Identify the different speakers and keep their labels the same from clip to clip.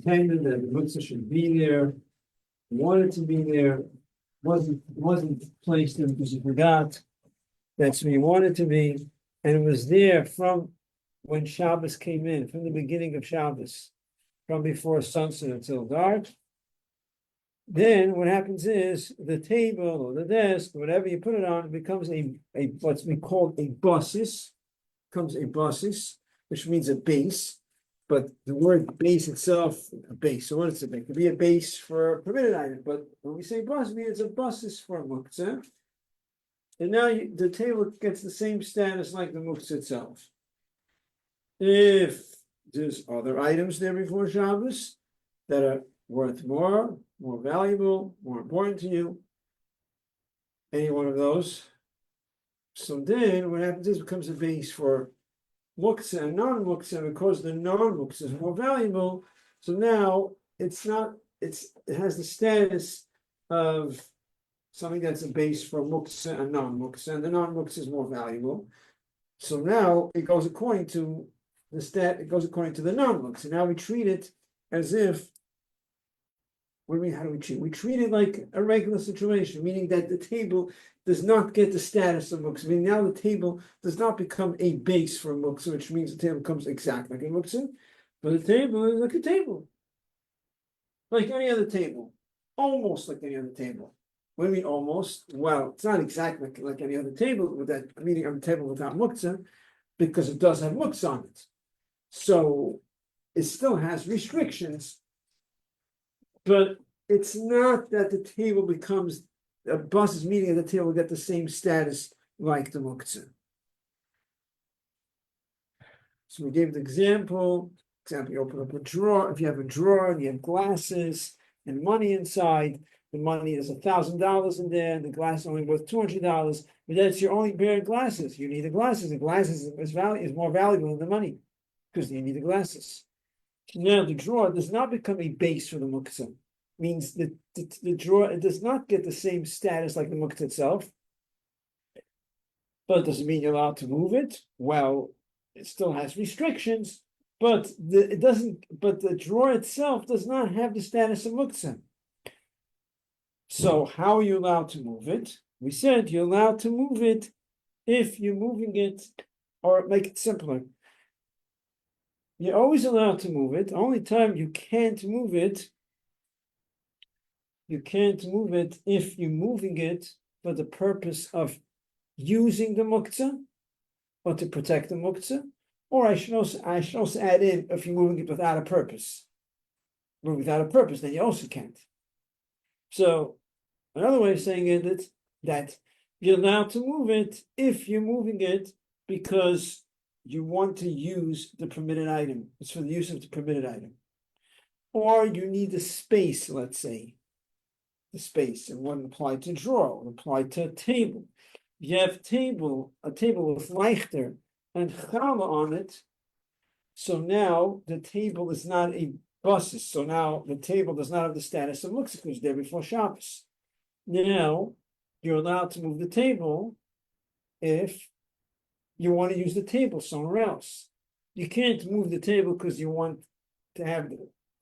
Speaker 1: intended that the Muktzeh should be there, wanted to be there, wasn't placed there because he forgot. That's where he wanted to be, and it was there from when Shabbos came in, from the beginning of Shabbos, from before sunset until dark. Then what happens is the table or the desk, whatever you put it on, it becomes a what's we call a basis, becomes a basis, which means a base. But the word base itself, a base. So what is it? It could be a base for a permitted item, but when we say bus, it means it's a basis for a muktzeh. And now the table gets the same status like the muktzeh itself. If there's other items there before Shabbos that are worth more valuable, more important to you, any one of those, so then what happens is it becomes a base for Muktzeh and non-Muktzeh, because the non-Muktzeh is more valuable. So now it has the status of something that's a base for Muktzeh and non-Muktzeh, and the non-Muktzeh is more valuable. So now it goes according to it goes according to the non-Muktzeh. Now we treat it as if, what do we mean, how do we treat it? We treat it like a regular situation, meaning that the table does not get the status of muktzeh. I mean, now the table does not become a base for muktzeh, which means the table becomes exactly like a muktzeh, but the table is like a table, like any other table, almost like any other table. What do you mean almost? Well, it's not exactly like any other table, with that meaning of a table without muktzeh, because it does have muktzeh on it. So it still has restrictions, but it's not that the table becomes a bus's meaning of the table will get the same status like the muktzeh. So we gave the example. You open up a drawer. If you have a drawer and you have glasses and money inside, the money is $1,000 in there, and the glass is only worth $200. But that's your only pair of glasses. You need the glasses. The glasses is more valuable than the money because you need the glasses. Now the drawer does not become a base for the muktzeh. Means that the drawer, it does not get the same status like the muktzeh itself. But does it mean you're allowed to move it? Well, it still has restrictions, but the drawer itself does not have the status of muktzeh. So how are you allowed to move it? We said you're allowed to move it if you're moving it, or make it simpler. You're always allowed to move it. The only time you can't move it if you're moving it for the purpose of using the muktzeh or to protect the muktzeh, or I should also add in if you're moving it without a purpose. Without a purpose, then you also can't. So another way of saying it is that you're allowed to move it if you're moving it because you want to use the permitted item. It's for the use of the permitted item. Or you need the space, let's say. The space, and wouldn't apply to drawer, would apply to a table. You have a table with leichter and challah on it. So now the table is not a basis. So now the table does not have the status of muktzeh because there before Shabbos. Now you're allowed to move the table if you want to use the table somewhere else. You can't move the table because you want to have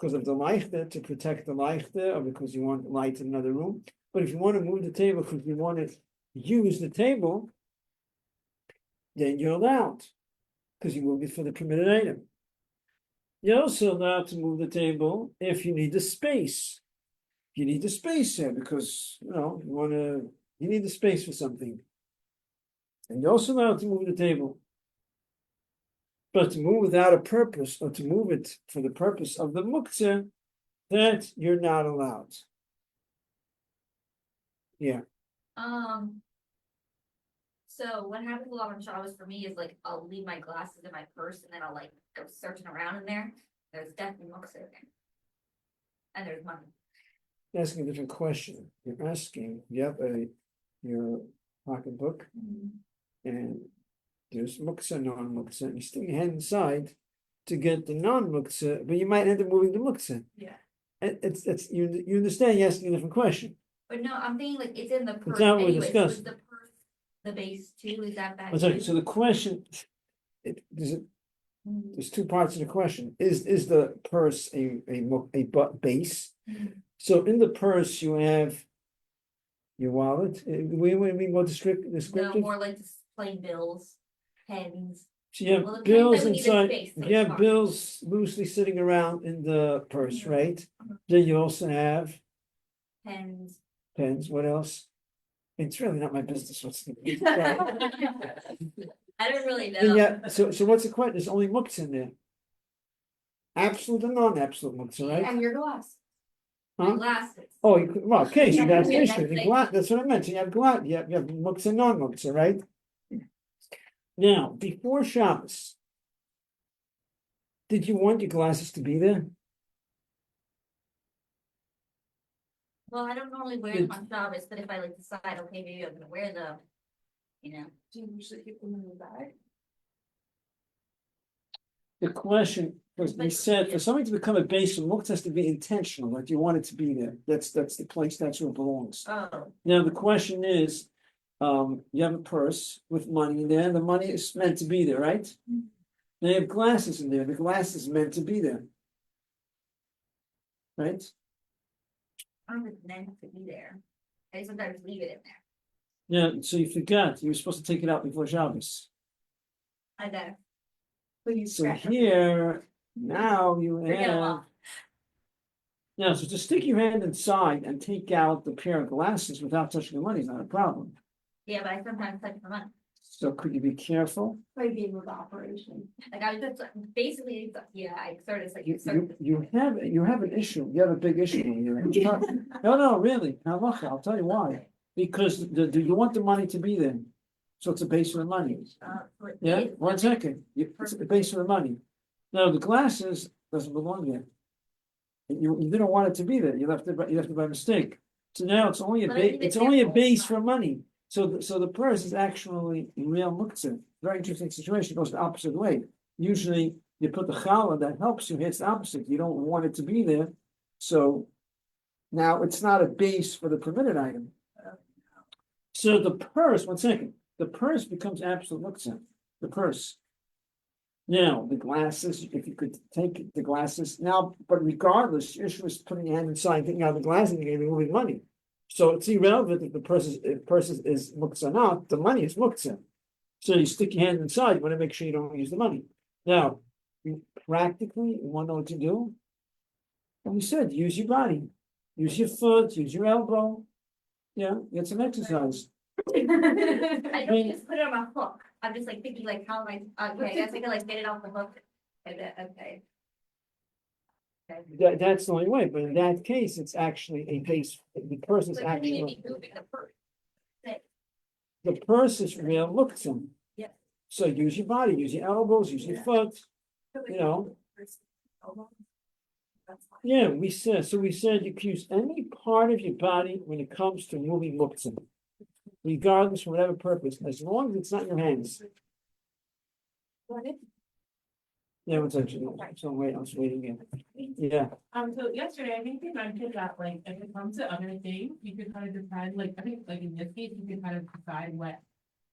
Speaker 1: because of the leichter, to protect the leichter, or because you want light in another room. But if you want to move the table because you want to use the table, then you're allowed, because you move it for the permitted item. You're also allowed to move the table if you need the space. You need the space here because you need the space for something. And you're also allowed to move the table. But to move without a purpose, or to move it for the purpose of the muktzeh, that you're not allowed. Yeah.
Speaker 2: So what happens a lot on Shabbos for me is like I'll leave my glasses in my purse and then I'll like go searching around in there. There's definitely muktzeh there. And there's money.
Speaker 1: You're asking a different question. You're asking, you have your pocketbook, and there's muktzeh, non-muktzeh, and you stick your hand inside to get the non-muktzeh, but you might end up moving the muktzeh.
Speaker 2: Yeah.
Speaker 1: It's you understand you're asking a different question.
Speaker 2: But no, I'm thinking like it's in the purse
Speaker 1: It's not what we
Speaker 2: anyway, so
Speaker 1: discussed.
Speaker 2: is the purse the base too? Is that bad?
Speaker 1: So the question, There's two parts of the question. Is the purse base? So in the purse, you have your wallet. We mean more
Speaker 2: No,
Speaker 1: descriptive.
Speaker 2: more like just plain bills, pens,
Speaker 1: So you
Speaker 2: well,
Speaker 1: have
Speaker 2: the pens
Speaker 1: bills
Speaker 2: I would need in
Speaker 1: inside,
Speaker 2: space, so
Speaker 1: you
Speaker 2: it's
Speaker 1: have
Speaker 2: hard.
Speaker 1: bills loosely sitting around in the purse,
Speaker 2: Mhm.
Speaker 1: right? Then you also have
Speaker 2: pens.
Speaker 1: pens. What else? It's really not my business what's.
Speaker 2: I don't really
Speaker 1: Then
Speaker 2: know.
Speaker 1: yeah, so what's the question? There's only muktzeh in there. Absolute and non-absolute muktzeh, right?
Speaker 3: And your glass.
Speaker 1: Huh?
Speaker 2: Glasses.
Speaker 1: Oh, you could, well, okay, so that's the
Speaker 2: Yeah,
Speaker 1: issue.
Speaker 2: that's
Speaker 1: The
Speaker 2: it.
Speaker 1: glass, that's what I meant. You have glass, you have muktzeh, non-muktzeh, right? Now, before Shabbos, did you want your glasses to be there?
Speaker 2: Well, I don't normally wear them on Shabbos, but if I like decide, okay, maybe I'm gonna wear them, you know.
Speaker 3: Do you usually keep them in your bag?
Speaker 1: The question, because we said, for something to become a base of muktzeh has to be intentional, like you want it to be there. That's the place, that's where it belongs.
Speaker 2: Oh,
Speaker 1: Now, the question is, you have a purse with money in there, and the money is meant to be there, right? Now you have glasses in there, the glass is meant to be there. Right?
Speaker 2: I don't think it's meant to be there. I sometimes leave it in there.
Speaker 1: Yeah, so you forgot, you were supposed to take it out before Shabbos.
Speaker 2: I better.
Speaker 3: Please.
Speaker 1: So here, now you
Speaker 2: Forget them
Speaker 1: have.
Speaker 2: all.
Speaker 1: Now, so to stick your hand inside and take out the pair of glasses without touching the money is not a problem.
Speaker 2: Yeah, but I sometimes touch the money.
Speaker 1: So could you be careful?
Speaker 3: Play game with operation.
Speaker 2: Like I was just basically, yeah, I started, it's like
Speaker 1: You,
Speaker 2: started.
Speaker 1: you have an issue, you have a big issue here. No, really, now look, I'll tell you why. Because do you want the money to be there? So it's a base for the money. Yeah, 1 second, it's the base for the money. No, the glasses doesn't belong there. You didn't want it to be there, you left it by mistake. So now it's only a
Speaker 2: But I leave
Speaker 1: base,
Speaker 2: it
Speaker 1: it's
Speaker 2: there
Speaker 1: only a
Speaker 2: all the
Speaker 1: base
Speaker 2: time.
Speaker 1: for money. So the purse is actually real muktzeh. Very interesting situation, goes the opposite way. Usually you put the challah that helps you, it's the opposite, you don't want it to be there. So now it's not a base for the permitted item. So the purse, 1 second, the purse becomes absolute muktzeh, the purse. Now, the glasses, if you could take the glasses now, but regardless, your issue is putting your hand inside, taking out the glasses and you're moving money. So it's irrelevant if the purse is muktzeh or not, the money is muktzeh. So you stick your hand inside, you want to make sure you don't use the money. Now, practically, you want to know what to do? And we said, use your body, use your foot, use your elbow. Yeah, get some exercise.
Speaker 2: I don't just put it on a hook. I'm just like thinking like, how am I, okay, I guess I can like get it off the hook. Okay.
Speaker 1: That's the only way, but in that case, it's actually a base, the purse is
Speaker 2: Like, you may
Speaker 1: actually,
Speaker 2: be moving the purse.
Speaker 1: the purse is real muktzeh.
Speaker 2: Yeah.
Speaker 1: So use your body, use your elbows, use your foot, you know. Yeah, we said you can use any part of your body when it comes to moving muktzeh. Regardless for whatever purpose, as long as it's not in your hands. Yeah, what's actually, so wait, I was waiting again. Yeah,
Speaker 4: So yesterday, I think they mentioned that like, if it comes to other things, you could kind of decide, like, I think like in this case, you could kind of decide what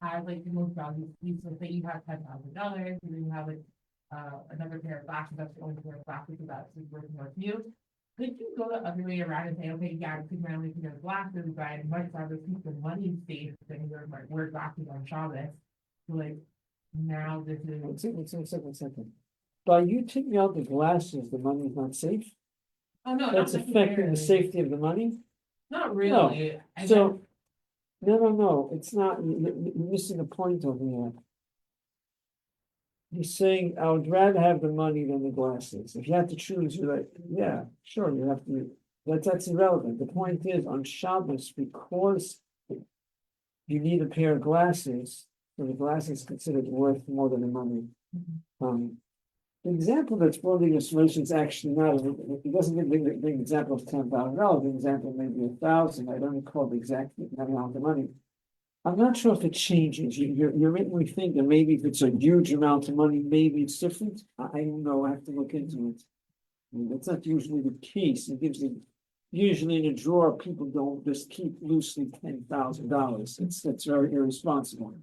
Speaker 4: has like the most value to you. So say you have $10,000, and then you have like, another pair of glasses, that's the only pair of glasses that's worth more to you. Could you go the other way around and say, okay, yeah, I'm keeping my only pair of glasses, but I'd much rather keep the money safe than wear glasses on Shabbos. So like, now this is.
Speaker 1: one second. By you taking out the glasses, the money is not safe?
Speaker 4: Oh, no,
Speaker 1: That's
Speaker 4: not
Speaker 1: affecting the
Speaker 4: necessarily.
Speaker 1: safety of the money?
Speaker 4: Not really. I
Speaker 1: So, no, it's not, you're missing a point over here. He's saying, I would rather have the money than the glasses. If you had to choose, you're like, yeah, sure, you have to, that's irrelevant. The point is, on Shabbos, because you need a pair of glasses, so the glasses is considered worth more than the money. The example that's brought in illustration is actually not, it doesn't give the example of $10,000, the example may be 1,000, I don't recall the exact amount of money. I'm not sure if it changes, you're making me think that maybe if it's a huge amount of money, maybe it's different, I don't know, I have to look into it. I mean, that's not usually the case, it gives the, usually in a drawer, people don't just keep loosely $10,000, it's very irresponsible.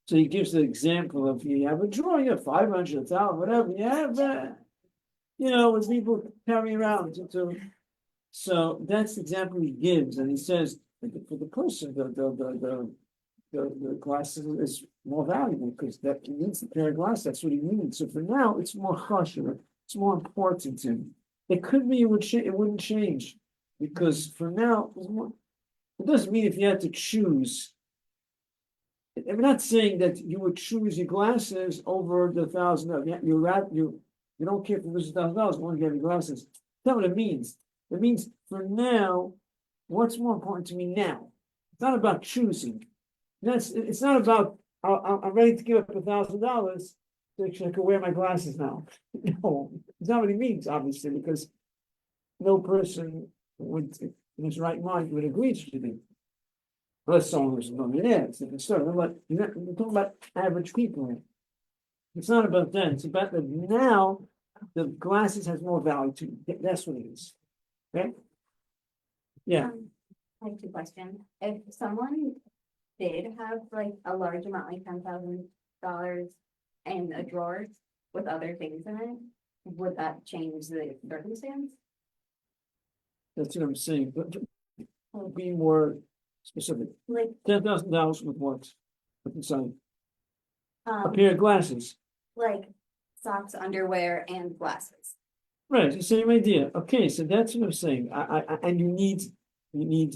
Speaker 1: So he gives the example of you have a drawer, you have 500, 1,000, whatever, you have, with people carry around so that's the example he gives, and he says, for the person, the glasses is more valuable, because that he needs a pair of glasses, that's what he needs, so for now, it's more chashuv, it's more important to him. It could be it wouldn't change, because for now, it doesn't mean if you had to choose. I'm not saying that you would choose your glasses over the $1,000. You don't care if you lose $1,000, you want to get your glasses. That's not what it means. It means for now, what's more important to me now? It's not about choosing. It's not about I'm ready to give up $1,000 so I can wear my glasses now. No, it's not what it means, obviously, because no person would in his right mind would agree to be. Unless someone who's a millionaire, it's a different story. We're talking about average people here. It's not about that. It's about that now the glasses has more value to you. That's what it is. Okay? Yeah.
Speaker 5: I have two questions. If someone did have like a large amount, like $10,000 in a drawer with other things in it, would that change the circumstance?
Speaker 1: That's what I'm saying. But be more specific.
Speaker 5: Like,
Speaker 1: $10,000 with what? What's inside? A
Speaker 5: um,
Speaker 1: pair of glasses.
Speaker 5: like socks, underwear, and glasses.
Speaker 1: Right, the same idea. Okay, so that's what I'm saying. And you need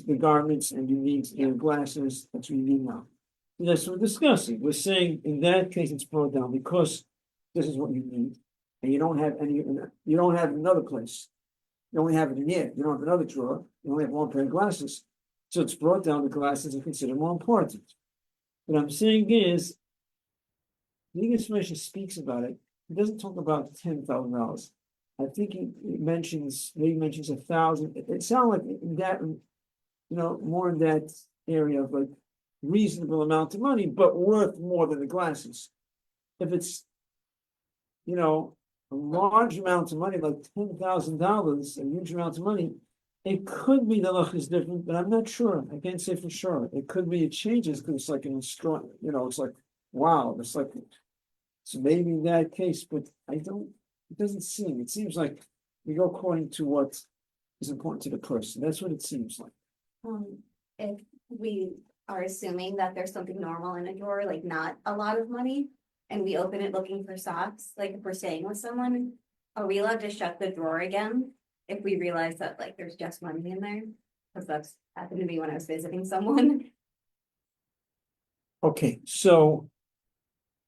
Speaker 1: the garments and you need the glasses. That's what you need now. And that's what we're discussing. We're saying in that case it's brought down because this is what you need, and you don't have another place. You only have it in here. You don't have another drawer. You only have one pair of glasses. So it's brought down the glasses and considered more important. What I'm saying is, the English Commission speaks about it. He doesn't talk about $10,000. I think he mentions 1,000. It sounds like in that, more in that area of like reasonable amount of money, but worth more than the glasses. If it's, a large amount of money, like $10,000, a huge amount of money, it could be the look is different, but I'm not sure. I can't say for sure. It could be it changes because it's like an strong, it's like, wow, it's like, so maybe in that case, but it doesn't seem, it seems like we go according to what is important to the person. That's what it seems like.
Speaker 5: If we are assuming that there's something normal in a drawer, like not a lot of money, and we open it looking for socks, like if we're staying with someone, are we allowed to shut the drawer again if we realize that like there's just money in there? Because that's happened to me when I was visiting someone.
Speaker 1: Okay, so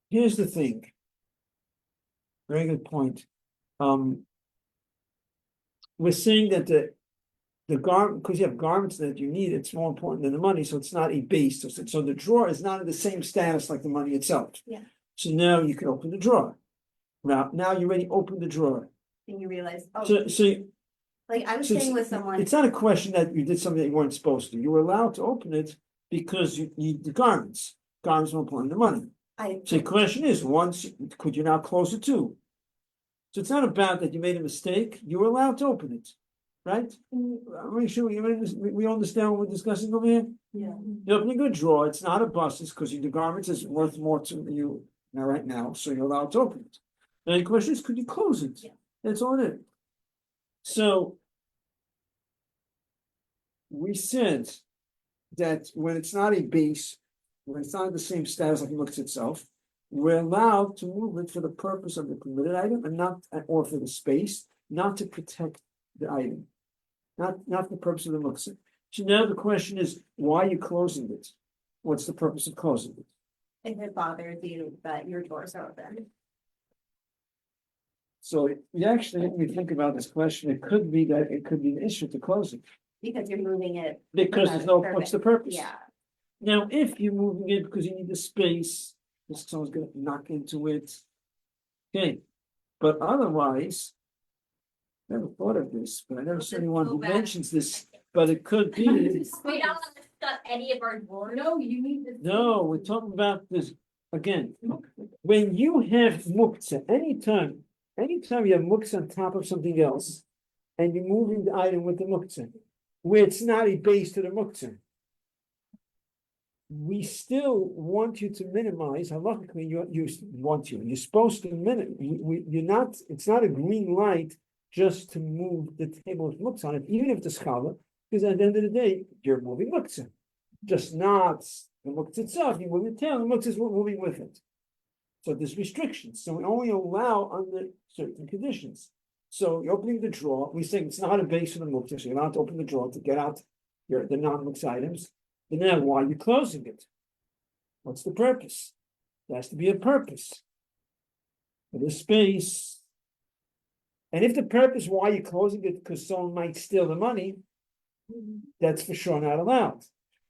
Speaker 1: here's the thing. Very good point. We're saying that the garment, because you have garments that you need, it's more important than the money, so it's not a base. So the drawer is not in the same status like the money itself.
Speaker 5: Yeah.
Speaker 1: So now you can open the drawer. Now you already opened the drawer.
Speaker 5: And you realize, oh,
Speaker 1: So
Speaker 5: like I was
Speaker 1: so
Speaker 5: staying with someone.
Speaker 1: it's not a question that you did something that you weren't supposed to. You were allowed to open it because you need the garments. Garments are more important than money. So the question is, could you now close it too? So it's not about that you made a mistake. You were allowed to open it, right? I'm sure we understand what we're discussing over here.
Speaker 3: Yeah.
Speaker 1: You open a good drawer. It's not a bust. It's because the garments is worth more to you right now, so you're allowed to open it. Now the question is, could you close it?
Speaker 5: Yeah.
Speaker 1: That's all it is. So we said that when it's not a base, when it's not the same status like it looks itself, we're allowed to move it for the purpose of the permitted item and not, or for the space, not to protect the item, not for the purpose of the muktzeh. So now the question is, why are you closing it? What's the purpose of closing it?
Speaker 5: If it bothers you that your drawers are open.
Speaker 1: So you actually, when you think about this question, it could be an issue to close it.
Speaker 5: Because you're moving it.
Speaker 1: Because there's what's the purpose?
Speaker 5: Yeah.
Speaker 1: Now, if you're moving it because you need the space, because someone's gonna knock into it. Okay, but otherwise, never thought of this, but I never saw anyone who mentions this, but it could be.
Speaker 2: We don't want to shut any of our doors.
Speaker 3: No, you need to.
Speaker 1: No, we're talking about this again. When you have muktzeh, anytime you have muktzeh on top of something else, and you're moving the item with the muktzeh, where it's not a base to the muktzeh, we still want you to minimize, halachically, you're supposed to you're not, it's not a green light just to move the table with muktzeh on it, even if it's challah, because at the end of the day, you're moving muktzeh. Just not the muktzeh itself, you move the tail, the muktzeh is moving with it. So there's restrictions, so we only allow under certain conditions. So you're opening the drawer, we say it's not a base for the muktzeh, so you're not to open the drawer to get out the non-muktzeh items. And then why are you closing it? What's the purpose? There has to be a purpose for the space. And if the purpose why you're closing it because someone might steal the money, that's for sure not allowed.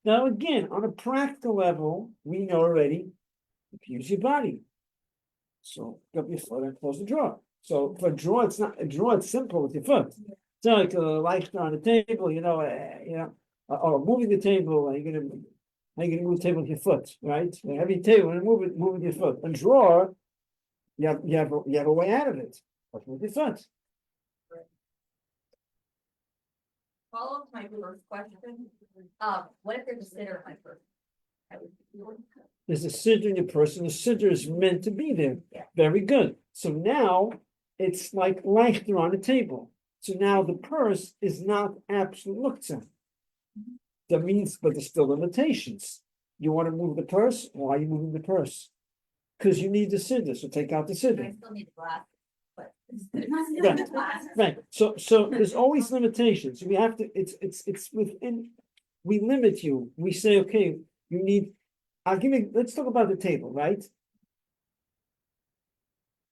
Speaker 1: Now again, on a practical level, we know already, use your body. So pick up your foot and close the drawer. So for a drawer, it's not a drawer, it's simple with your foot. It's not like a lighter on the table, or moving the table, how you gonna move the table with your foot, right? A heavy table and move with your foot. A drawer, you have a way out of it. But with your foot.
Speaker 2: Follow up to my first question, what if there's a sitter in my purse?
Speaker 1: There's a siddur in your person. The siddur is meant to be there.
Speaker 2: Yeah.
Speaker 1: Very good. So now it's like leichter on the table. So now the purse is not absolute muktzeh. That means, but there's still limitations. You want to move the purse? Why are you moving the purse? Because you need the siddur. So take out the
Speaker 2: I
Speaker 1: siddur.
Speaker 2: still need the glass, but.
Speaker 1: Right. So there's always limitations. We have to. It's within. We limit you. We say, okay, you need. Let's talk about the table, right?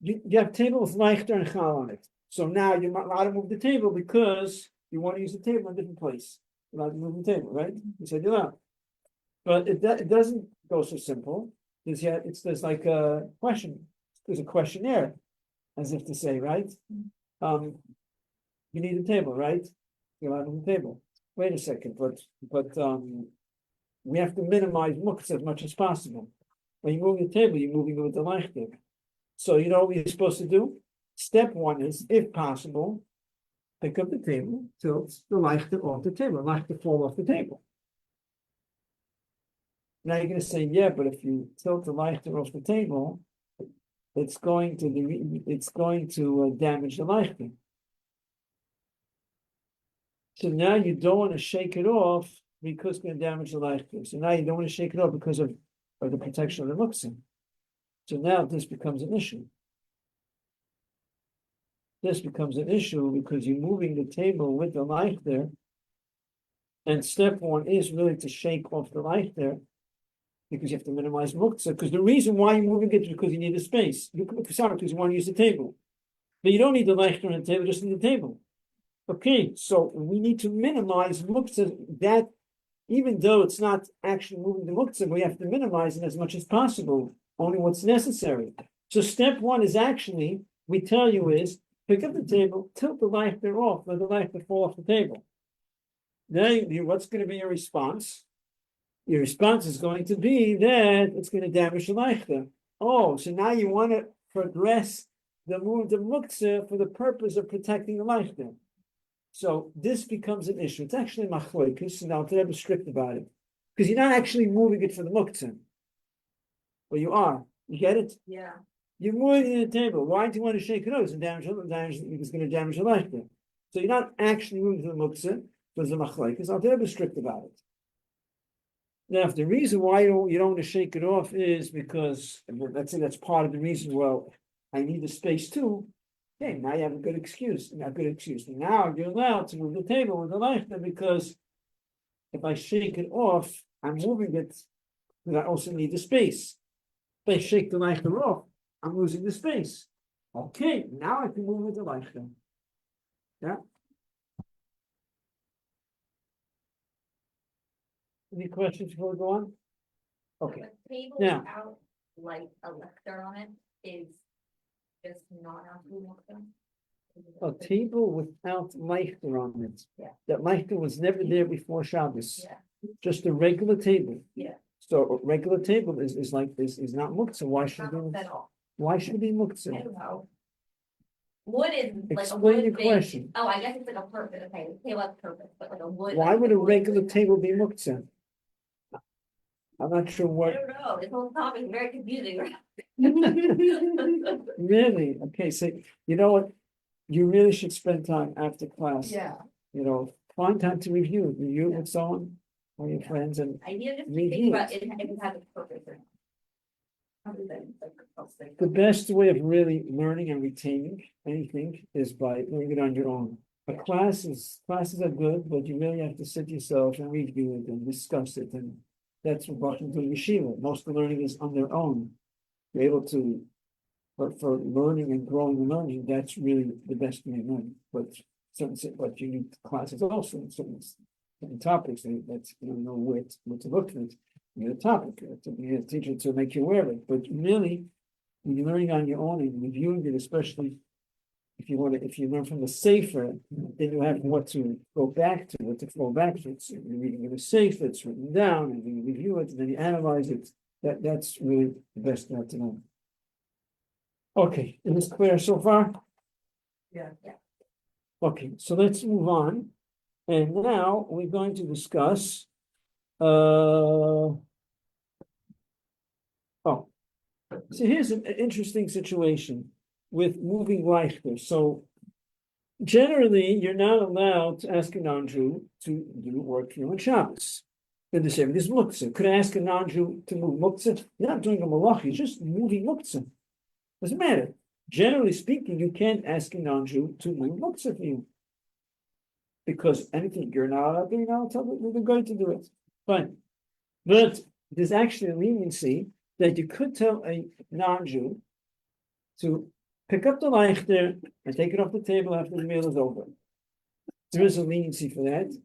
Speaker 1: You have table with leichter and chal on it. So now you're not allowed to move the table because you want to use the table in a different place. You're allowed to move the table, right? You said you're allowed. But it doesn't go so simple. There's like a question. There's a questionnaire, as if to say, right? You need a table, right? You're allowed to move the table. Wait a second, but we have to minimize muktzeh as much as possible. When you move the table, you're moving it with the leichter. So you know what you're supposed to do? Step one is, if possible, pick up the table, tilt the leichter off the table, leichter fall off the table. Now you're going to say, yeah, but if you tilt the leichter off the table, it's going to damage the leichter. So now you don't want to shake it off because it's going to damage the leichter. So now you don't want to shake it off because of the protection of the muktzeh. So now this becomes an issue. This becomes an issue because you're moving the table with the leichter. And step one is really to shake off the leichter because you have to minimize muktzeh. Because the reason why you're moving it is because you need a space. You can because you want to use the table. But you don't need the leichter on the table, just need the table. Okay, so we need to minimize muktzeh, that even though it's not actually moving the muktzeh, we have to minimize it as much as possible, only what's necessary. So step one is actually, we tell you is, pick up the table, tilt the leichter off, let the leichter fall off the table. Now, what's going to be your response? Your response is going to be that it's going to damage the leichter. Oh, so now you want to progress the muktzeh for the purpose of protecting the leichter. So this becomes an issue. It's actually machloekes, and now they're strict about it. Because you're not actually moving it for the muktzeh. Well, you are. You get it?
Speaker 2: Yeah.
Speaker 1: You're moving the table. Why do you want to shake it out? It's going to damage the leichter. So you're not actually moving to the muktzeh, because the machloekes, I'll be strict about it. Now, if the reason why you don't want to shake it off is because, let's say that's part of the reason, well, I need the space too. Okay, now you have a good excuse. Now you're allowed to move the table with the leichter because if I shake it off, I'm moving it because I also need the space. If I shake the leichter off, I'm losing the space. Okay, now I can move with the leichter. Yeah. Any questions before we go on? Okay.
Speaker 2: The table
Speaker 1: Now-
Speaker 2: without like a lectern on it is just not absolute muktzeh.
Speaker 1: A table without leichter on it.
Speaker 2: Yeah.
Speaker 1: That leichter was never there before Shabbos.
Speaker 2: Yeah.
Speaker 1: Just a regular table.
Speaker 2: Yeah.
Speaker 1: So a regular table is not muktzeh. Why should it
Speaker 2: Not
Speaker 1: be?
Speaker 2: at all.
Speaker 1: Why should it be
Speaker 2: I
Speaker 1: muktzeh?
Speaker 2: don't know. Wood is like a
Speaker 1: Explain
Speaker 2: wood
Speaker 1: your
Speaker 2: base.
Speaker 1: question.
Speaker 2: Oh, I guess it's like a purpose, okay, the table has purpose, but like a wood.
Speaker 1: Why
Speaker 2: like
Speaker 1: would a
Speaker 2: wood-
Speaker 1: regular table be muktzeh? I'm not sure
Speaker 2: I
Speaker 1: what,
Speaker 2: don't know, this whole topic is very confusing.
Speaker 1: really, okay, so, you know what? You really should spend time after class.
Speaker 3: Yeah.
Speaker 1: You know, find time to review it with someone, or your friends, and
Speaker 2: I need to just
Speaker 1: Review
Speaker 2: keep thinking about
Speaker 1: it.
Speaker 2: it, if it has a purpose or not. Other than like, I'll say
Speaker 1: the
Speaker 2: something.
Speaker 1: best way of really learning and retaining anything is by doing it on your own. Classes are good, but you really have to sit yourself and review it and discuss it, and that's what Bachman do in yeshiva. Most of the learning is on their own. You're able to, but for learning and growing and learning, that's really the best way of learning. But you need classes also in certain topics, and that's, you don't know what to look at. You need a topic, to be a teacher to make you aware of it, but really, when you're learning on your own and reviewing it, especially if you learn from the safer, then you have what to go back to, what to fall back to. So you're reading in a safer, it's written down, and then you review it, and then you analyze it. That's really the best way to know. Okay, is this clear so far?
Speaker 3: Yeah.
Speaker 1: Okay, so let's move on. And now we're going to discuss, so here's an interesting situation with moving leichter. So generally, you're not allowed to ask a non-Jew to do work for you on Shabbos. In the same, this Muktzeh. Could I ask a non-Jew to move Muktzeh? You're not doing a malach, you're just moving Muktzeh. Doesn't matter. Generally speaking, you can't ask a non-Jew to move Muktzeh for you. Because anything you're not allowed to, you're not tell the guy to do it. Fine. But there's actually a leniency that you could tell a non-Jew to pick up the leichter and take it off the table after the meal is over. There is a leniency for that.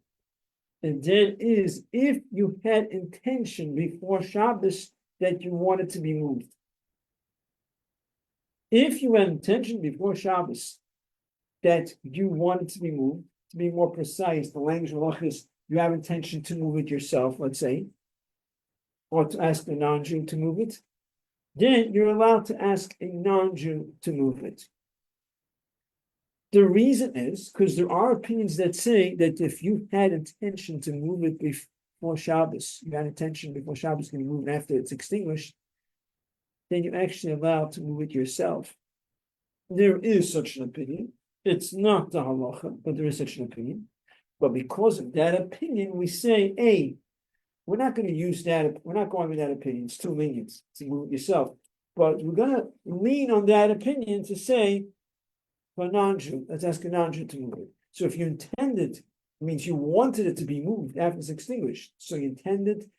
Speaker 1: And that is if you had intention before Shabbos that you wanted to be moved. If you had intention before Shabbos that you wanted to be moved, to be more precise, the language of halach is you have intention to move it yourself, let's say, or to ask a non-Jew to move it, then you're allowed to ask a non-Jew to move it. The reason is because there are opinions that say that if you had intention to move it before Shabbos, you had intention before Shabbos can be moved after it's extinguished, then you're actually allowed to move it yourself. There is such an opinion. It's not the halacha, but there is such an opinion. But because of that opinion, we say, hey, we're not going to use that. We're not going with that opinion. It's too lenient to move it yourself. But we're going to lean on that opinion to say, for a non-Jew, let's ask a non-Jew to move it. So if you intended, it means you wanted it to be moved after it's extinguished. So you intended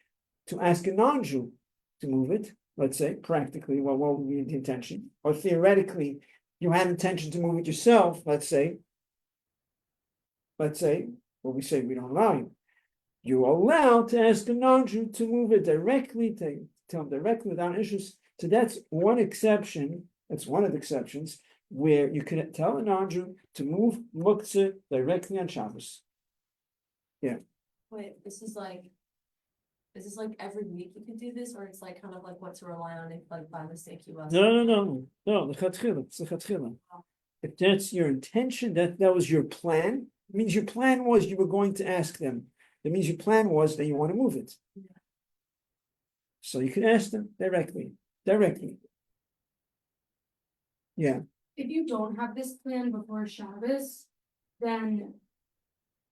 Speaker 1: to ask a non-Jew to move it, let's say, practically, well, what would be the intention? Or theoretically, you had intention to move it yourself, let's say, well, we say we don't allow you. You're allowed to ask a non-Jew to move it directly, to tell them directly without issues. So that's one exception, that's one of the exceptions, where you can tell a non-Jew to move Muktzeh directly on Shabbos.
Speaker 3: Wait, this is like every week you can do this, or it's like kind of like what to rely on if like by mistake you ask?
Speaker 1: No, the Chatchila, it's the Chatchila. If that's your intention, that was your plan, it means your plan was you were going to ask them. That means your plan was that you want to move it.
Speaker 3: Yeah.
Speaker 1: So you can ask them directly. Yeah,
Speaker 6: If you don't have this plan before Shabbos, then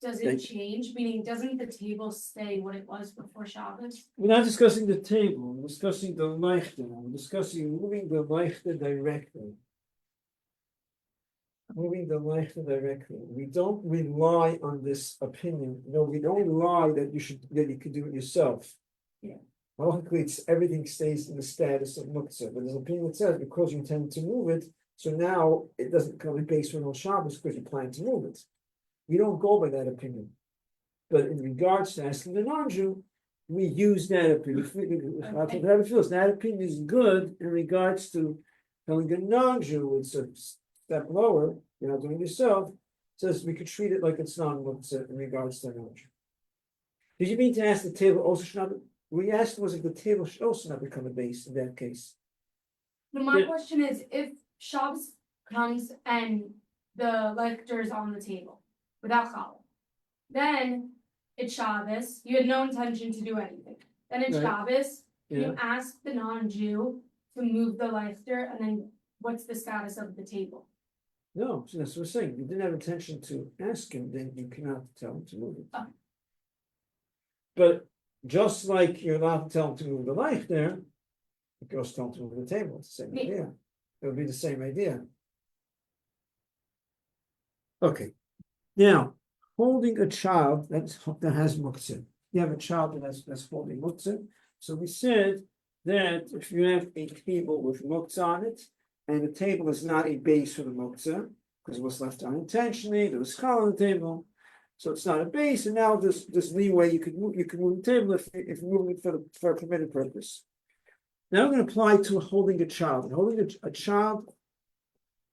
Speaker 6: does
Speaker 1: They-
Speaker 6: it change? Meaning, doesn't the table stay what it was before Shabbos?
Speaker 1: we're not discussing the table, we're discussing the leichter, we're discussing moving the leichter directly. Moving the leichter directly. We don't rely on this opinion. No, we don't rely that you could do it yourself.
Speaker 6: Yeah.
Speaker 1: Logically, everything stays in the status of Muktzeh, but there's an opinion that says because you intend to move it, so now it doesn't come in base for no Shabbos because you plan to move it. We don't go by that opinion. But in regards to asking the non-Jew, we use that opinion. That opinion is good in regards to telling a non-Jew, it's a step lower, you're not doing it yourself, says we could treat it like it's non-Muktzeh in regards to a non-Jew. Did you mean to ask the table also should not? We asked was if the table should also not become a base in that case.
Speaker 6: But my
Speaker 1: Yeah.
Speaker 6: question is, if Shabbos comes and the lector is on the table without challah, then it's Shabbos, you had no intention to do anything. then it's
Speaker 1: Right.
Speaker 6: Shabbos,
Speaker 1: Yeah.
Speaker 6: you ask the non-Jew to move the leichter, and then what's the status of the table?
Speaker 1: No, so that's what we're saying. You didn't have intention to ask him, then you cannot tell him to move it.
Speaker 6: Oh.
Speaker 1: But just like you're allowed to tell him to move the light there, you can also tell him to move the table. It's the same
Speaker 6: Yeah.
Speaker 1: idea. It would be the same idea. Okay. Now, holding a child that has muktzeh. You have a child that's holding muktzeh. So we said that if you have a table with muktzeh on it, and the table is not a base for the muktzeh, because it was left unintentionally, there was schal on the table, so it's not a base, and now there's leeway, you can move the table if you're moving it for a permitted purpose. Now I'm going to apply to holding a child. Holding a child,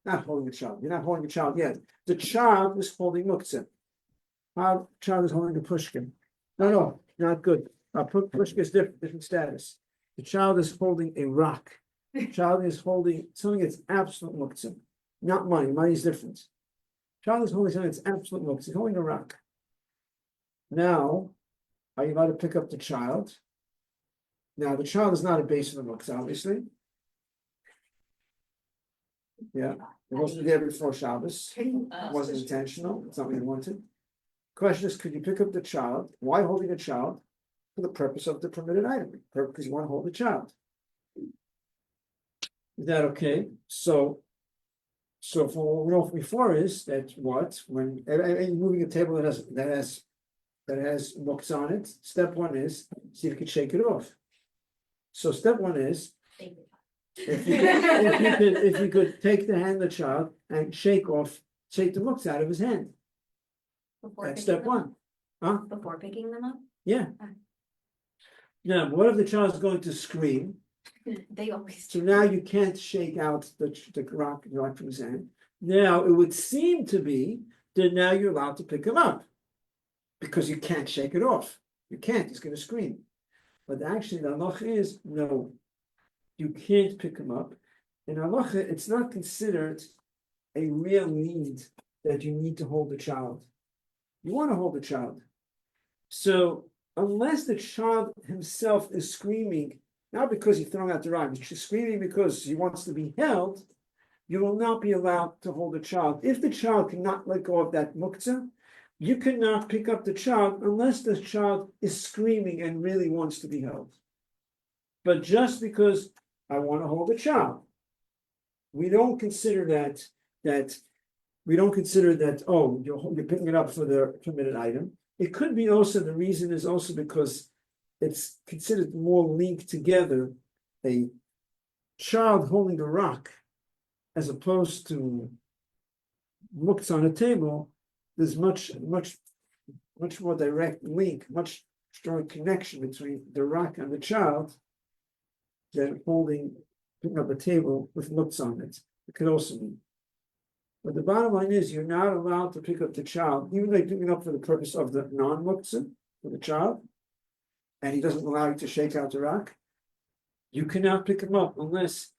Speaker 1: not holding a child, you're not holding a child yet. The child is holding muktzeh. Our child is holding a pushkin. No, not good. Pushkin is different status. The child is holding a rock. The child is holding something that's absolute muktzeh, not money. Money is different. Child is holding something that's absolute muktzeh. He's holding a rock. Now, are you allowed to pick up the child? Now, the child is not a base of the muktzeh, obviously. Yeah, it wasn't there before Shabbos. It wasn't intentional. It's not what you wanted. Question is, could you pick up the child? Why holding a child? For the purpose of the permitted item, because you want to hold the child. Is that okay? So for what we know from before is that when moving a table that has muktzeh on it, step one is see if you can shake it off. So step one is if you could take the hand of the child and shake the muktzeh out of his hand.
Speaker 5: Before
Speaker 1: That's
Speaker 5: picking
Speaker 1: step
Speaker 5: them up?
Speaker 1: one.
Speaker 5: Before picking them up?
Speaker 1: Yeah. Now, what if the child is going to scream?
Speaker 5: They always
Speaker 1: So
Speaker 5: do.
Speaker 1: now you can't shake out the rock from his hand. Now it would seem to be that now you're allowed to pick him up because you can't shake it off. You can't. He's going to scream. But actually, the halacha is no. You can't pick him up. In halacha, it's not considered a real need that you need to hold the child. You want to hold the child. So unless the child himself is screaming, not because he's throwing out the rock, he's screaming because he wants to be held, you will not be allowed to hold the child. If the child cannot let go of that muktzeh, you cannot pick up the child unless the child is screaming and really wants to be held. But just because I want to hold the child, we don't consider that you're picking it up for the permitted item. It could be also the reason is also because it's considered more linked together, a child holding a rock as opposed to muktzeh on a table. There's much more direct link, much stronger connection between the rock and the child than picking up a table with muktzeh on it. It could also be. But the bottom line is you're not allowed to pick up the child, even though you're picking up for the purpose of the non-muktzeh, for the child, and he doesn't allow you to shake out the rock. You cannot pick him up unless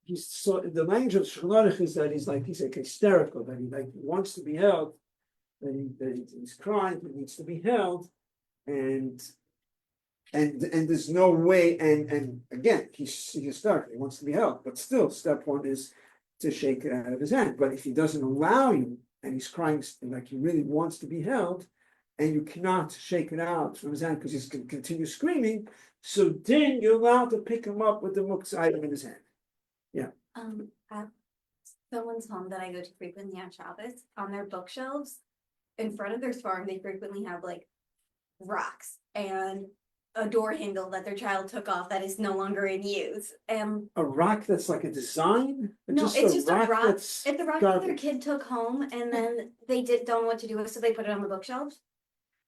Speaker 1: he's so. The language of Shulchan is that he's like hysterical, that he wants to be held, that he's crying, he needs to be held, and there's no way. And again, he's hysterical. He wants to be held, but still, step one is to shake it out of his hand. But if he doesn't allow you and he's crying like he really wants to be held, and you cannot shake it out from his hand because he's going to continue screaming, so then you're allowed to pick him up with the muktzeh item in his hand.
Speaker 5: At someone's home that I go to frequently on Shabbos, on their bookshelves, in front of their farm, they frequently have like rocks and a door handle that their child took off that is no longer in use. And
Speaker 1: A rock that's like a design?
Speaker 5: no, it's just a rock.
Speaker 1: That's
Speaker 5: It's a rock that their
Speaker 1: garbage.
Speaker 5: kid took home and then they don't know what to do with, so they put it on the bookshelf.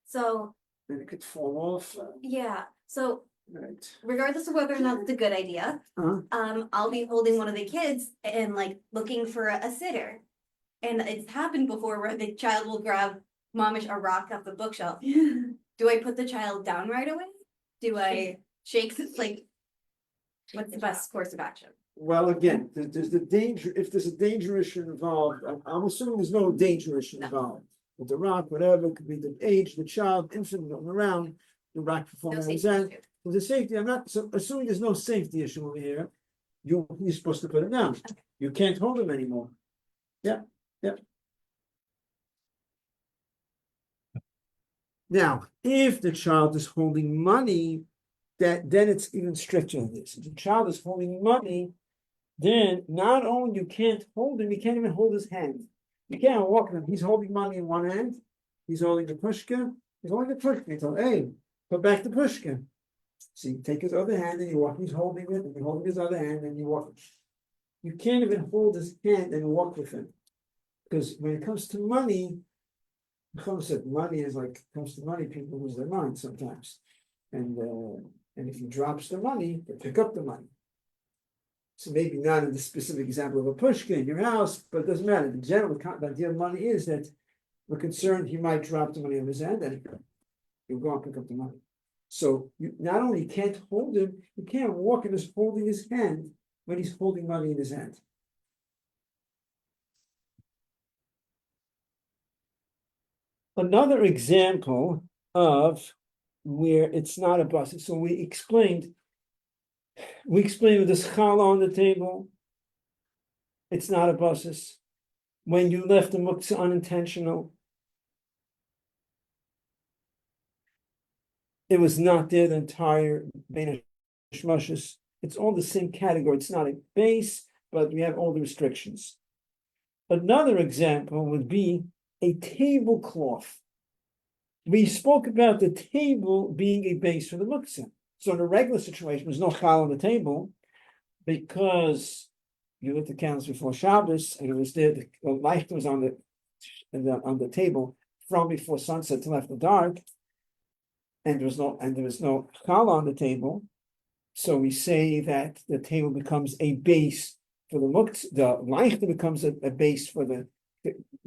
Speaker 5: So
Speaker 1: And it could fall off.
Speaker 5: yeah, so
Speaker 1: Right.
Speaker 5: regardless of whether or not it's a good idea, I'll be holding one of the kids and like looking for a sitter. And it's happened before where the child will grab momish a rock off the bookshelf. Do I put the child down right away? Do I shake what's the best course of action?
Speaker 1: Well, again, there's the danger. If there's a danger issue involved, I'm assuming there's no danger issue involved. With the rock, whatever, it could be the age, the child, infant going around. the rack for
Speaker 2: No
Speaker 1: falling on his
Speaker 2: safety
Speaker 1: hand.
Speaker 2: issue.
Speaker 1: With the safety, I'm not, so assuming there's no safety issue over here, you're supposed to put it down. You can't hold him anymore. Yeah, yeah. Now, if the child is holding money, then it's even stricter than this. If the child is holding money, then not only you can't hold him, you can't even hold his hand. You can't walk him. He's holding money in one hand. He's holding the pushka. He's holding the pushka. He told, hey, put back the pushka. So you take his other hand and you walk. He's holding it, and you're holding his other hand, and you walk. You can't even hold his hand and walk with him, because when it comes to money, said money is like comes to money, people lose their mind sometimes, and if he drops the money, they pick up the money. So maybe not in the specific example of a pushka in your house, but it doesn't matter. The general the idea of money is that we're concerned he might drop the money in his hand, and you'll go and pick up the money. So you not only can't hold him, you can't walk him as holding his hand when he's holding money in his hand. Another example of where it's not a bus. So we explained with this challah on the table, it's not a buses. When you left the muktzeh unintentional, it was not there the entire bein hashmashos. It's all the same category. It's not a base, but we have all the restrictions. Another example would be a tablecloth. We spoke about the table being a base for the muktzeh. So in a regular situation, there's no chal on the table because you lit the candles before Shabbos, and it was there. The light was on the table from before sunset till after dark, and there was no chal on the table. So we say that the table becomes a base for the muktzeh. The light becomes a base for the.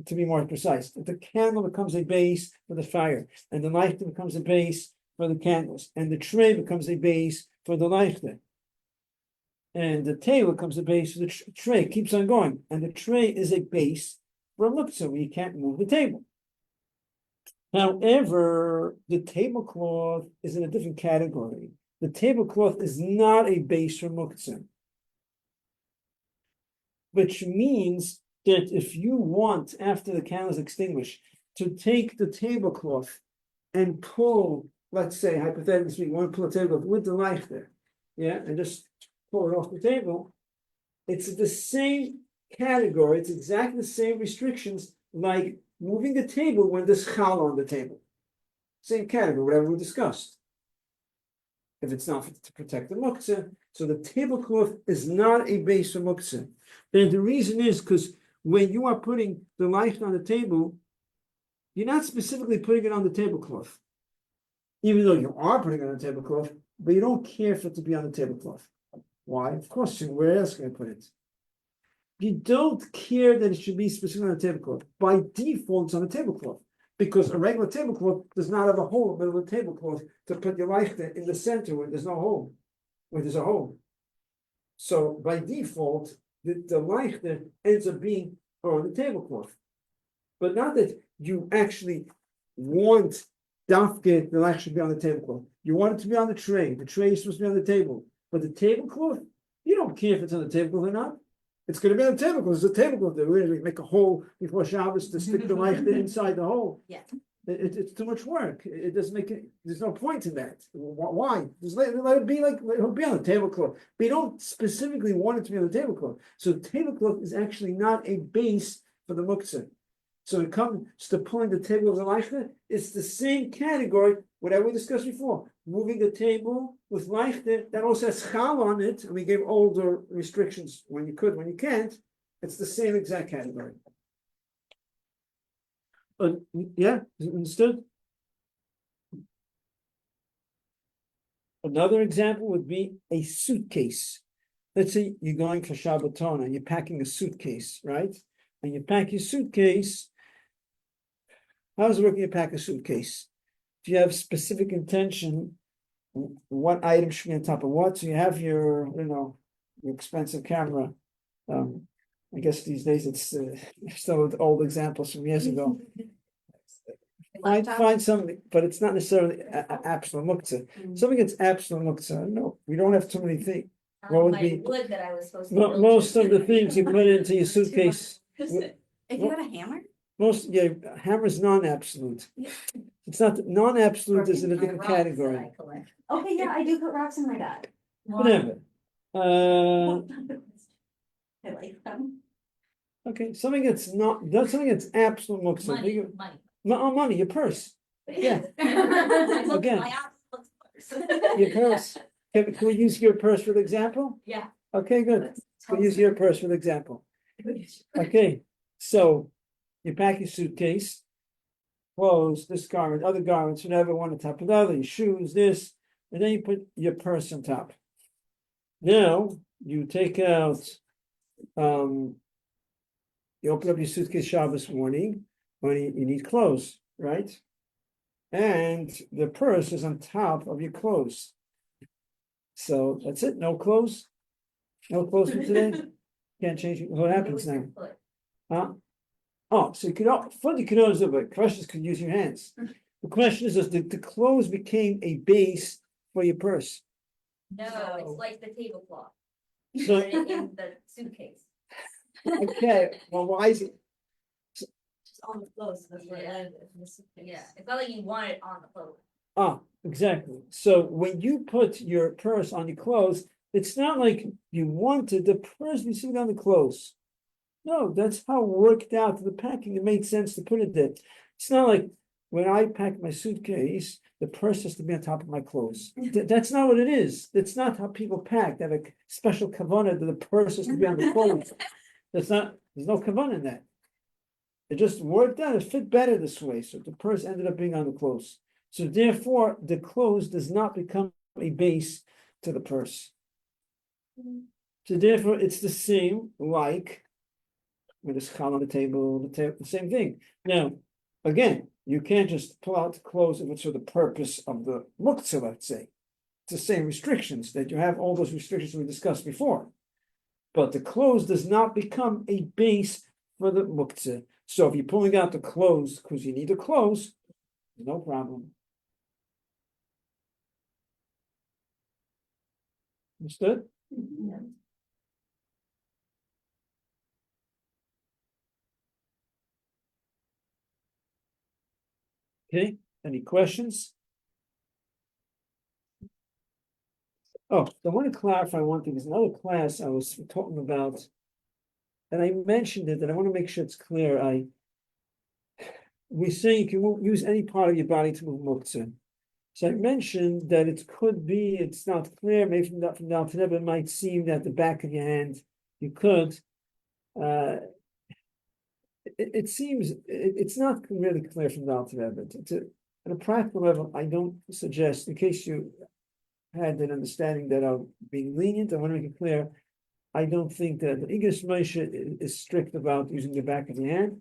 Speaker 1: To be more precise, the candle becomes a base for the fire, and the lighter becomes a base for the candles, and the tray becomes a base for the lighter, and the table becomes a base for the tray. Keeps on going, and the tray is a base for a muktzeh where you can't move the table. However, the tablecloth is in a different category. The tablecloth is not a base for muktzeh, which means that if you want, after the candle is extinguished, to take the tablecloth and pull, let's say, hypothetically speaking, you want to pull a tablecloth with the lighter, yeah, and just pull it off the table, it's the same category, it's exactly the same restrictions like moving the table when there's chal on the table. Same category, whatever we discussed. If it's not to protect the muktzeh, so the tablecloth is not a base for muktzeh. And the reason is because when you are putting the light on the table, you're not specifically putting it on the tablecloth, even though you are putting it on the tablecloth, but you don't care for it to be on the tablecloth. Why? Of course, where else can I put it? You don't care that it should be specifically on the tablecloth. By default, it's on the tablecloth, because a regular tablecloth does not have a hole in the middle of the tablecloth to put your light in the center where there's no hole, where there's a hole. So by default, the lighter ends up being on the tablecloth, but not that you actually want dafke the light should be on the tablecloth. You want it to be on the tray. The tray is supposed to be on the table, but the tablecloth, you don't care if it's on the tablecloth or not. It's going to be on the tablecloth. There's a tablecloth there. We're going to make a hole before Shabbos to stick the light inside the hole.
Speaker 2: Yeah.
Speaker 1: It's too much work. It doesn't make it. There's no point in that. Why? Just let it be let it be on the tablecloth. But you don't specifically want it to be on the tablecloth. So the tablecloth is actually not a base for the muktzeh. So when it comes to pulling the table of the leichter, it's the same category, whatever we discussed before. Moving the table with leichter, that also has chal on it, and we gave all the restrictions when you could, when you can't. It's the same exact category. Yeah, understood? Another example would be a suitcase. Let's say you're going for Shabbaton and you're packing a suitcase, right? And you pack your suitcase. How does it work when you pack a suitcase? If you have specific intention, what item should be on top of what? So you have your, your expensive camera. I guess these days it's still with old examples from years ago. find something, but it's not necessarily absolute muktzeh. Something that's absolute muktzeh, no, we don't have too many things. What would
Speaker 2: My
Speaker 1: be-
Speaker 2: wood that I was supposed to. build
Speaker 1: Most
Speaker 2: to.
Speaker 1: of the things you put into your suitcase,
Speaker 5: If you had a hammer?
Speaker 1: hammer's non-absolute. It's not, non-absolute is in a
Speaker 2: My
Speaker 1: different
Speaker 2: rocks that
Speaker 1: category,
Speaker 2: I collect.
Speaker 5: Okay, yeah, I do put rocks in my bag.
Speaker 1: whatever.
Speaker 5: I like them.
Speaker 1: Okay, something that's something that's absolute muktzeh.
Speaker 2: Money,
Speaker 1: Think of-
Speaker 2: money.
Speaker 1: Money, your purse, Yeah.
Speaker 2: Look,
Speaker 1: Again.
Speaker 2: my house looks worse.
Speaker 1: your purse. Can we use your purse for the example?
Speaker 2: Yeah.
Speaker 1: Okay, good. We'll use your purse for the example. Okay, so you pack your suitcase, clothes, this garment, other garments, whatever, one on top of the other, your shoes, this, and then you put your purse on top. Now, you take out, you open up your suitcase Shabbos morning, when you need clothes, right? And the purse is on top of your clothes. So that's it, no clothes? No clothes for today? Can't change it, what happens now? Huh? Oh, so you could, foot you could always do, but questions could use your hands. The question is, the clothes became a base for your purse.
Speaker 2: No, it's like the tablecloth.
Speaker 1: So,
Speaker 2: Put it in the suitcase.
Speaker 1: okay, well, why is it,
Speaker 3: Just on the clothes, that's where it landed. in the suitcase.
Speaker 2: Yeah, it's not like you want it on the clothes.
Speaker 1: exactly. So when you put your purse on your clothes, it's not like you wanted the purse to be sitting on the clothes. No, that's how it worked out the packing. It made sense to put it there. It's not like when I pack my suitcase, the purse has to be on top of my clothes. That's not what it is. That's not how people pack. They have a special kavanah that the purse has to be on the clothes. There's no kavanah in that. It just worked out. It fit better this way. So the purse ended up being on the clothes. So therefore, the clothes does not become a base to the purse. So therefore, it's the same like with a schal on the table, the same thing. Now, again, you can't just pull out the clothes if it's for the purpose of the muktzeh, let's say. It's the same restrictions that you have all those restrictions we discussed before. But the clothes does not become a base for the muktzeh. So if you're pulling out the clothes because you need the clothes, no problem. Understood? Okay, any questions? Oh, I want to clarify one thing. There's another class I was talking about, and I mentioned it, and I want to make sure it's clear. We say you can use any part of your body to move muktzeh. So I mentioned that it could be, it's not clear, maybe from now to never, it might seem that the back of your hand, you could. It seems, it's not really clear from now to never. At a practical level, I don't suggest, in case you had an understanding that I'm being lenient, I want to make it clear, I don't think that the English Moshe is strict about using the back of the hand.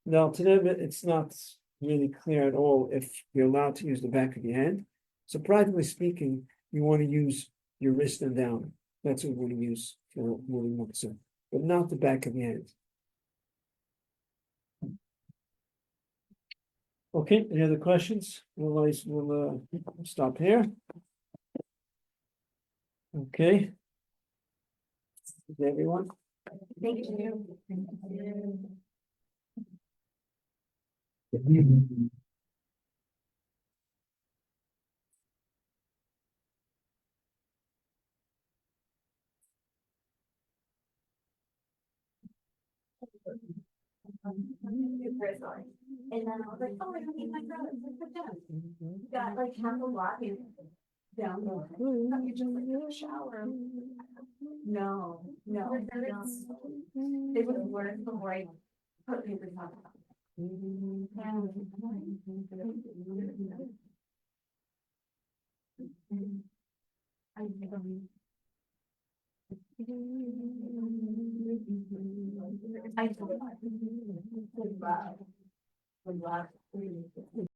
Speaker 1: Now, to them, it's not really clear at all if you're allowed to use the back of your hand. So practically speaking, you want to use your wrist and down. That's what we want to use for moving muktzeh, but not the back of your hand. Okay, any other questions? Otherwise, we'll stop here. Okay. Is everyone?
Speaker 5: Thank you. And then I was like, oh, I don't need my brother. Got like half a lot down there. You just like took a shower. No. They would have learned before I put papers on. I